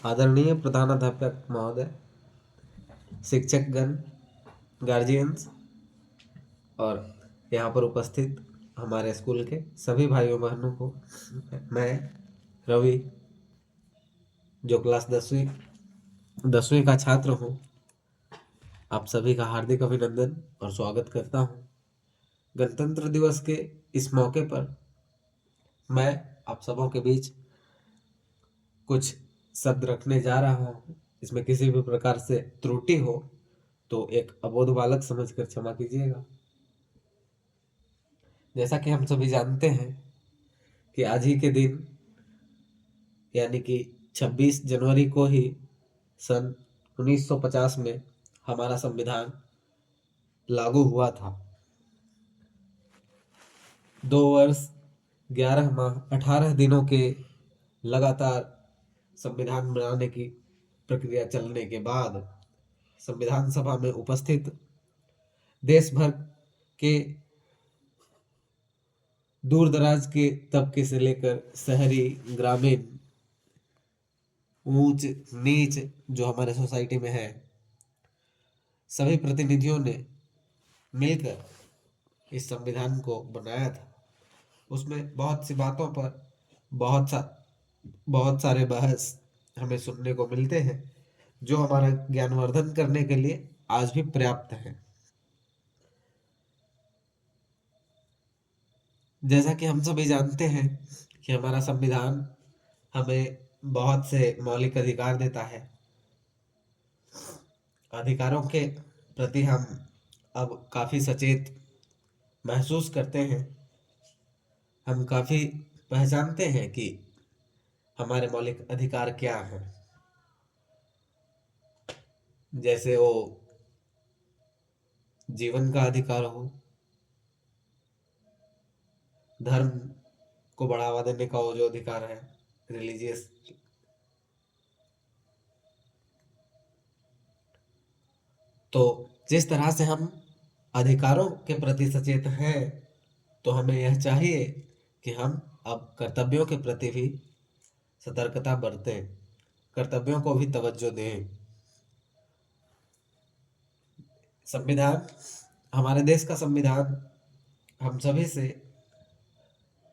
आदरणीय प्रधानाध्यापक महोदय, शिक्षकगण, गार्जियंस और यहाँ पर उपस्थित हमारे स्कूल के सभी भाइयों बहनों को मैं रवि, जो क्लास 10वीं का छात्र हूँ, आप सभी का हार्दिक अभिनंदन और स्वागत करता हूँ। गणतंत्र दिवस के इस मौके पर मैं आप सबों के बीच कुछ शब्द रखने जा रहा हूँ। इसमें किसी भी प्रकार से त्रुटि हो तो एक अबोध बालक समझकर क्षमा कीजिएगा। जैसा कि हम सभी जानते हैं कि आज ही के दिन यानी कि 26 जनवरी को ही सन 1950 में हमारा संविधान लागू हुआ था। 2 वर्ष 11 माह 18 दिनों के लगातार संविधान बनाने की प्रक्रिया चलने के बाद संविधान सभा में उपस्थित देश भर के दूर दराज के तबके से लेकर शहरी, ग्रामीण, ऊंच नीच जो हमारे सोसाइटी में है, सभी प्रतिनिधियों ने मिलकर इस संविधान को बनाया था। उसमें बहुत सी बातों पर बहुत सारे बहस हमें सुनने को मिलते हैं जो हमारा ज्ञानवर्धन करने के लिए आज भी पर्याप्त है। जैसा कि हम सभी जानते हैं कि हमारा संविधान हमें बहुत से मौलिक अधिकार देता है। अधिकारों के प्रति हम अब काफ़ी सचेत महसूस करते हैं। हम काफ़ी पहचानते हैं कि हमारे मौलिक अधिकार क्या हैं। जैसे वो जीवन का अधिकार हो, धर्म को बढ़ावा देने का वो जो अधिकार है, रिलीजियस, तो जिस तरह से हम अधिकारों के प्रति सचेत हैं तो हमें यह चाहिए कि हम अब कर्तव्यों के प्रति भी सतर्कता बरतें, कर्तव्यों को भी तवज्जो दें। संविधान, हमारे देश का संविधान हम सभी से,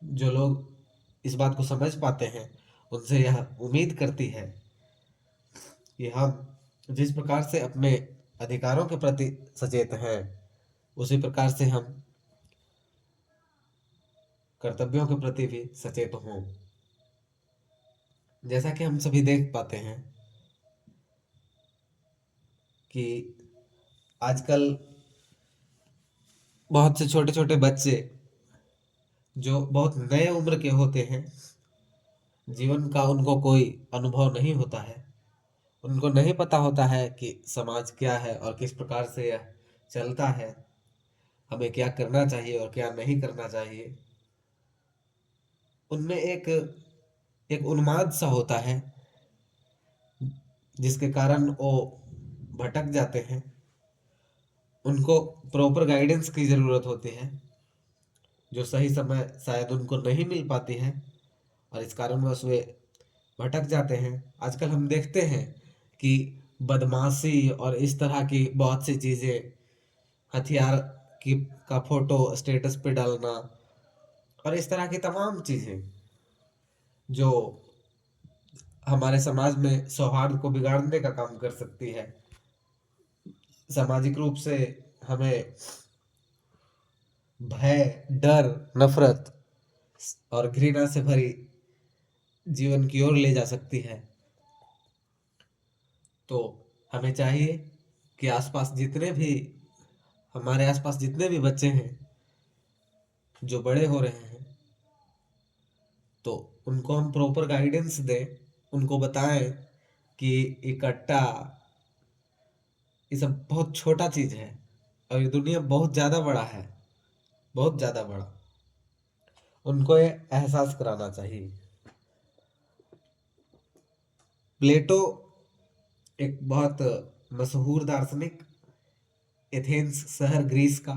जो लोग इस बात को समझ पाते हैं, उनसे यह उम्मीद करती है कि हम जिस प्रकार से अपने अधिकारों के प्रति सचेत हैं उसी प्रकार से हम कर्तव्यों के प्रति भी सचेत हों। जैसा कि हम सभी देख पाते हैं कि आजकल बहुत से छोटे छोटे बच्चे जो बहुत नए उम्र के होते हैं, जीवन का उनको कोई अनुभव नहीं होता है, उनको नहीं पता होता है कि समाज क्या है और किस प्रकार से यह चलता है, हमें क्या करना चाहिए और क्या नहीं करना चाहिए। उनमें एक उन्माद सा होता है जिसके कारण वो भटक जाते हैं। उनको प्रॉपर गाइडेंस की ज़रूरत होती है जो सही समय शायद उनको नहीं मिल पाती है और इस कारणवश वे भटक जाते हैं। आजकल हम देखते हैं कि बदमाशी और इस तरह की बहुत सी चीज़ें, हथियार की का फोटो स्टेटस पे डालना और इस तरह की तमाम चीज़ें जो हमारे समाज में सौहार्द को बिगाड़ने का काम कर सकती है, सामाजिक रूप से हमें भय, डर, नफरत और घृणा से भरी जीवन की ओर ले जा सकती है। तो हमें चाहिए कि हमारे आसपास जितने भी बच्चे हैं जो बड़े हो रहे हैं, तो उनको हम प्रॉपर गाइडेंस दें, उनको बताएं कि इकट्ठा ये सब बहुत छोटा चीज है और ये दुनिया बहुत ज्यादा बड़ा है, बहुत ज्यादा बड़ा। उनको ये एहसास कराना चाहिए। प्लेटो एक बहुत मशहूर दार्शनिक, एथेंस शहर ग्रीस का,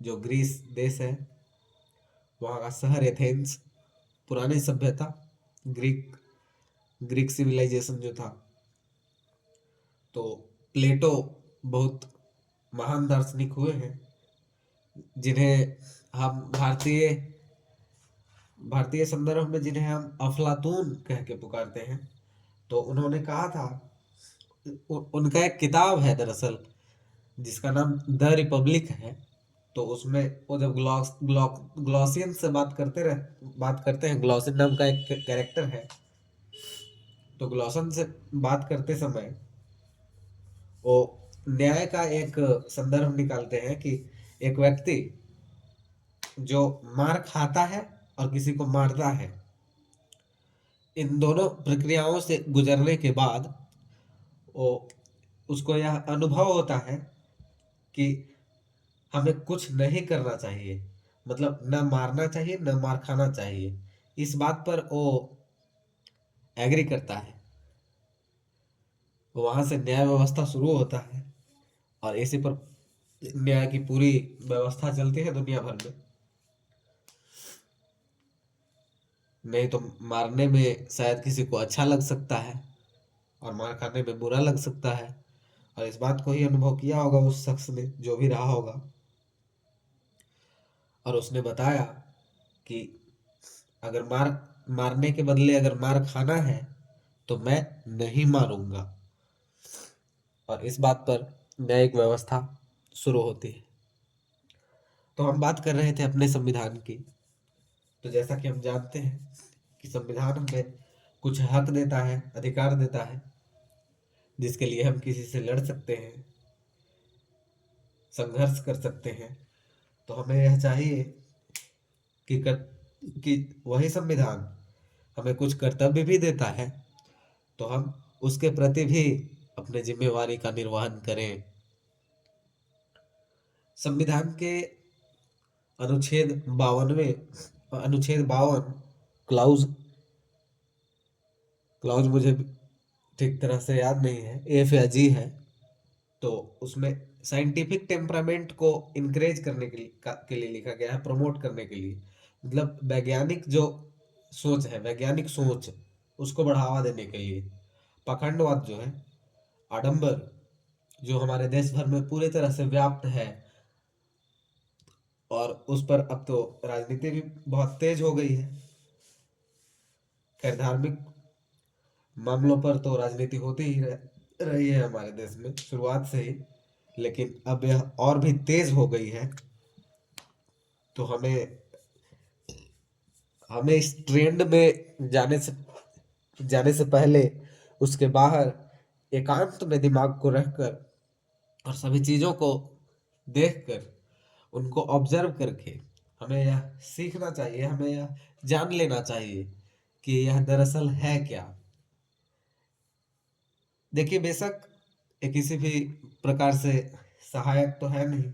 जो ग्रीस देश है, वहाँ का शहर एथेंस, पुरानी सभ्यता, ग्रीक ग्रीक सिविलाइजेशन जो था, तो प्लेटो बहुत महान दार्शनिक हुए हैं, जिन्हें हम भारतीय संदर्भ में जिन्हें हम अफलातून कह के पुकारते हैं। तो उन्होंने कहा था, उनका एक किताब है दरअसल जिसका नाम द रिपब्लिक है। तो उसमें वो जब ग्लॉसियन से बात करते हैं, ग्लॉसियन नाम का एक कैरेक्टर है, तो ग्लॉसन से बात करते समय वो न्याय का एक संदर्भ निकालते हैं कि एक व्यक्ति जो मार खाता है और किसी को मारता है, इन दोनों प्रक्रियाओं से गुजरने के बाद वो उसको यह अनुभव होता है कि हमें कुछ नहीं करना चाहिए, मतलब न मारना चाहिए न मार खाना चाहिए। इस बात पर वो एग्री करता है। वहां से न्याय व्यवस्था शुरू होता है और इसी पर न्याय की पूरी व्यवस्था चलती है दुनिया भर में। नहीं तो मारने में शायद किसी को अच्छा लग सकता है और मार खाने में बुरा लग सकता है, और इस बात को ही अनुभव किया होगा उस शख्स ने जो भी रहा होगा। और उसने बताया कि अगर मारने के बदले अगर मार खाना है तो मैं नहीं मारूंगा, और इस बात पर न्यायिक व्यवस्था शुरू होती है। तो हम बात कर रहे थे अपने संविधान की। तो जैसा कि हम जानते हैं कि संविधान हमें कुछ हक देता है, अधिकार देता है, जिसके लिए हम किसी से लड़ सकते हैं, संघर्ष कर सकते हैं। तो हमें यह चाहिए कि कि वही संविधान हमें कुछ कर्तव्य भी देता है, तो हम उसके प्रति भी अपने जिम्मेवारी का निर्वहन करें। संविधान के अनुच्छेद 52 क्लाउज क्लाउज मुझे ठीक तरह से याद नहीं है, एफ या जी है। तो उसमें साइंटिफिक टेम्परामेंट को इनकरेज करने के लिए लिखा गया है, प्रमोट करने के लिए, मतलब वैज्ञानिक जो सोच है, वैज्ञानिक सोच, उसको बढ़ावा देने के लिए। पाखंडवाद जो है, आडंबर, जो हमारे देश भर में पूरी तरह से व्याप्त है, और उस पर अब तो राजनीति भी बहुत तेज हो गई है। खैर, धार्मिक मामलों पर तो राजनीति होती ही रही है हमारे देश में शुरुआत से ही, लेकिन अब यह और भी तेज हो गई है। तो हमें हमें इस ट्रेंड में जाने से पहले उसके बाहर एकांत में दिमाग को रखकर और सभी चीजों को देखकर, उनको ऑब्जर्व करके हमें यह सीखना चाहिए, हमें यह जान लेना चाहिए कि यह दरअसल है क्या। देखिए, बेशक ये किसी भी प्रकार से सहायक तो है नहीं।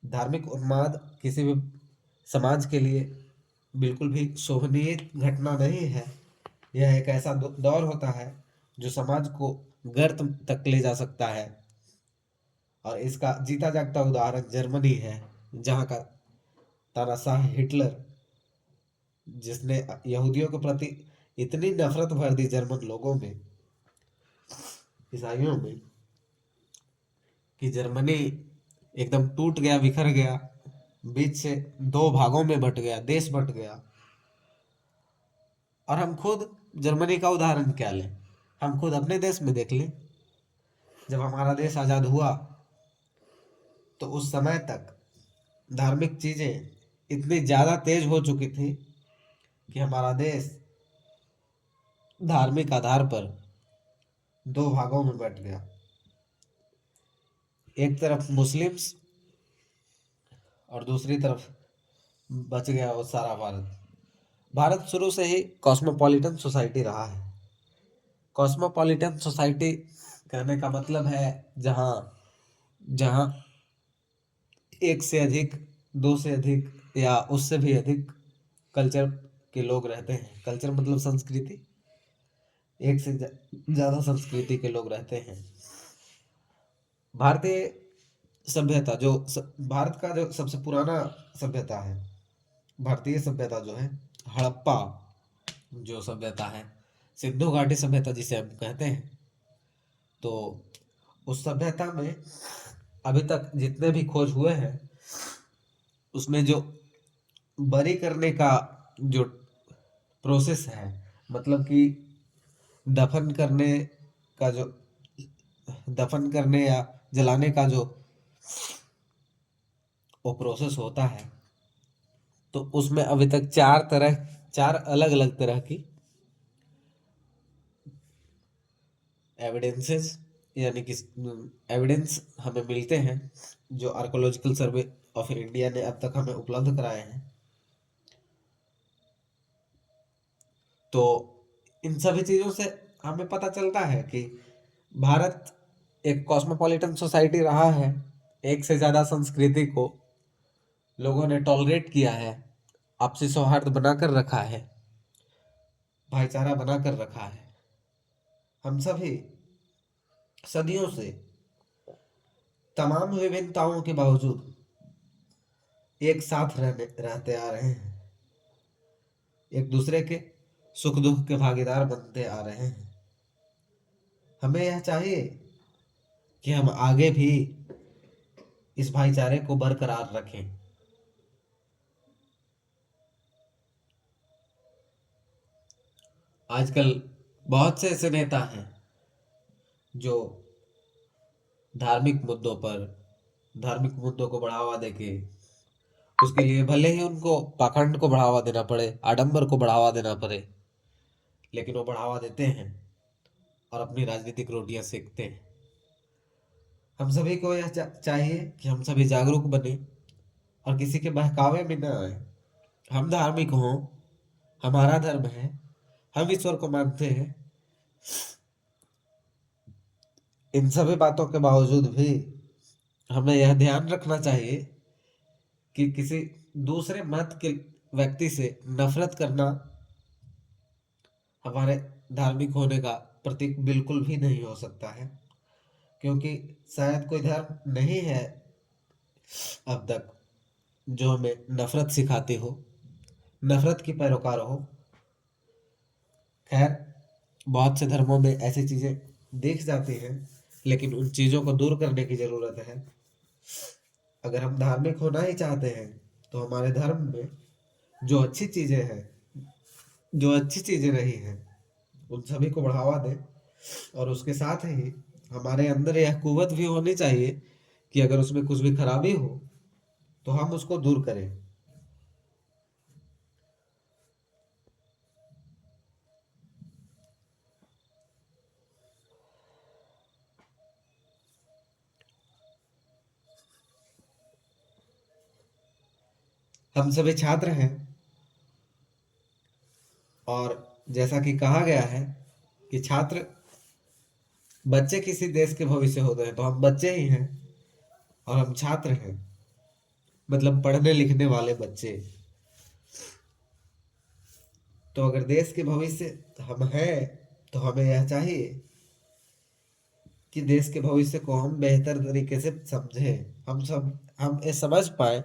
धार्मिक उन्माद किसी भी समाज के लिए बिल्कुल भी शोभनीय घटना नहीं है। यह एक ऐसा दौर होता है जो समाज को गर्त तक ले जा सकता है, और इसका जीता जागता उदाहरण जर्मनी है, जहाँ का तानाशाह हिटलर, जिसने यहूदियों के प्रति इतनी नफरत भर दी जर्मन लोगों में, ईसाइयों में, कि जर्मनी एकदम टूट गया, बिखर गया, बीच से दो भागों में बट गया, देश बट गया। और हम खुद जर्मनी का उदाहरण क्या लें, हम खुद अपने देश में देख लें। जब हमारा देश आज़ाद हुआ तो उस समय तक धार्मिक चीज़ें इतनी ज़्यादा तेज हो चुकी थी कि हमारा देश धार्मिक आधार पर दो भागों में बट गया। एक तरफ मुस्लिम्स और दूसरी तरफ बच गया वो सारा भारत। भारत शुरू से ही कॉस्मोपॉलिटन सोसाइटी रहा है। कॉस्मोपॉलिटन सोसाइटी कहने का मतलब है जहाँ जहाँ एक से अधिक, दो से अधिक या उससे भी अधिक कल्चर के लोग रहते हैं। कल्चर मतलब संस्कृति, एक से ज़्यादा संस्कृति के लोग रहते हैं। भारतीय सभ्यता भारत का जो सबसे पुराना सभ्यता है, भारतीय सभ्यता जो है, हड़प्पा जो सभ्यता है, सिंधु घाटी सभ्यता जिसे हम कहते हैं, तो उस सभ्यता में अभी तक जितने भी खोज हुए हैं उसमें जो बरी करने का जो प्रोसेस है, मतलब कि दफन करने का जो दफन करने या जलाने का जो वो प्रोसेस होता है, तो उसमें अभी तक चार अलग अलग तरह की एविडेंसेस, यानी कि एविडेंस हमें मिलते हैं, जो आर्कोलॉजिकल सर्वे ऑफ इंडिया ने अब तक हमें उपलब्ध कराए हैं। तो इन सभी चीज़ों से हमें पता चलता है कि भारत एक कॉस्मोपॉलिटन सोसाइटी रहा है। एक से ज़्यादा संस्कृति को लोगों ने टॉलरेट किया है, आपसी सौहार्द बनाकर रखा है, भाईचारा बनाकर रखा है। हम सभी सदियों से तमाम विभिन्नताओं के बावजूद एक साथ रहते आ रहे हैं, एक दूसरे के सुख दुख के भागीदार बनते आ रहे हैं। हमें यह चाहिए कि हम आगे भी इस भाईचारे को बरकरार रखें। आजकल बहुत से ऐसे नेता हैं जो धार्मिक मुद्दों को बढ़ावा देके, उसके लिए भले ही उनको पाखंड को बढ़ावा देना पड़े, आडंबर को बढ़ावा देना पड़े, लेकिन वो बढ़ावा देते हैं और अपनी राजनीतिक रोटियां सेकते हैं। हम सभी को यह चाहिए कि हम सभी जागरूक बने और किसी के बहकावे में न आए। हम धार्मिक हों, हमारा धर्म है, हम ईश्वर को मानते हैं, इन सभी बातों के बावजूद भी हमें यह ध्यान रखना चाहिए कि किसी दूसरे मत के व्यक्ति से नफरत करना हमारे धार्मिक होने का प्रतीक बिल्कुल भी नहीं हो सकता है, क्योंकि शायद कोई धर्म नहीं है अब तक जो हमें नफरत सिखाती हो, नफरत की पैरोकार हो। खैर, बहुत से धर्मों में ऐसी चीजें देख जाती हैं, लेकिन उन चीजों को दूर करने की जरूरत है। अगर हम धार्मिक होना ही चाहते हैं तो हमारे धर्म में जो अच्छी चीजें हैं, जो अच्छी चीजें रही हैं, उन सभी को बढ़ावा दें। और उसके साथ ही हमारे अंदर यह कुवत भी होनी चाहिए कि अगर उसमें कुछ भी खराबी हो तो हम उसको दूर करें। हम सभी छात्र हैं, और जैसा कि कहा गया है कि बच्चे किसी देश के भविष्य होते हैं, तो हम बच्चे ही हैं और हम छात्र हैं, मतलब पढ़ने लिखने वाले बच्चे। तो अगर देश के भविष्य हम हैं तो हमें यह चाहिए कि देश के भविष्य को हम बेहतर तरीके से समझें। हम ये समझ पाए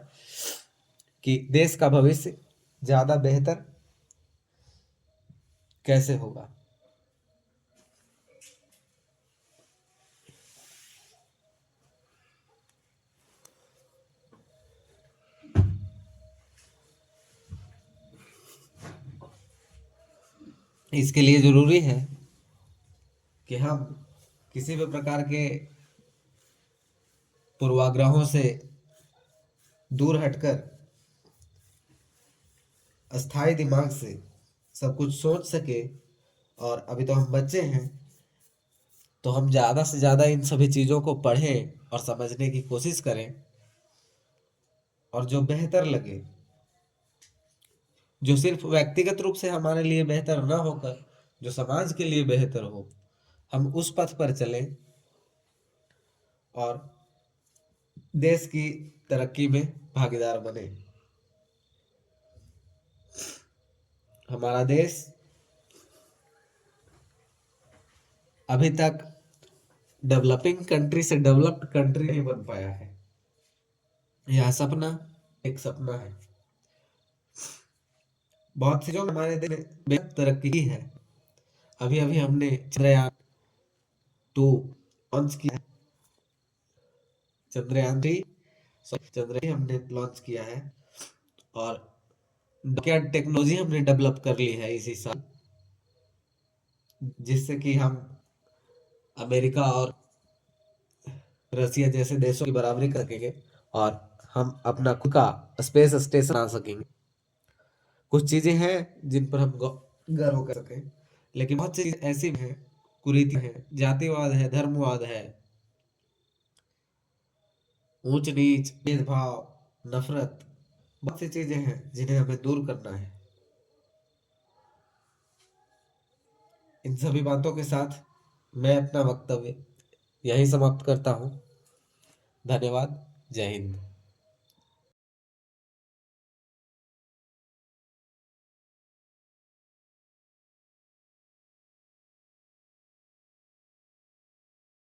कि देश का भविष्य ज्यादा बेहतर कैसे होगा। इसके लिए जरूरी है कि हम किसी भी प्रकार के पूर्वाग्रहों से दूर हटकर अस्थाई दिमाग से सब कुछ सोच सके। और अभी तो हम बच्चे हैं, तो हम ज़्यादा से ज़्यादा इन सभी चीज़ों को पढ़ें और समझने की कोशिश करें, और जो बेहतर लगे, जो सिर्फ व्यक्तिगत रूप से हमारे लिए बेहतर ना होकर जो समाज के लिए बेहतर हो, हम उस पथ पर चलें और देश की तरक्की में भागीदार बने। हमारा देश अभी तक डेवलपिंग कंट्री से डेवलप्ड कंट्री नहीं बन पाया है। यह सपना एक सपना है। बहुत सी जो हमारे देश ने बेहद तरक्की की है। अभी अभी हमने चंद्रयान 2 लॉन्च किया है। चंद्रयान 3 हमने लॉन्च किया है। और क्या टेक्नोलॉजी हमने डेवलप कर ली है इसी साल, जिससे कि हम अमेरिका और रसिया जैसे देशों की बराबरी कर सकेंगे और हम अपना खुद का स्पेस स्टेशन बना सकेंगे। कुछ चीजें हैं जिन पर हम गर्व कर सकें, लेकिन बहुत सी चीजें ऐसी भी हैं, कुरीति है, जातिवाद है, धर्मवाद है, ऊंच नीच, भेदभाव, नफरत, बहुत सी चीजें हैं जिन्हें हमें दूर करना है। इन सभी बातों के साथ मैं अपना वक्तव्य यहीं समाप्त करता हूँ। धन्यवाद। जय हिंद।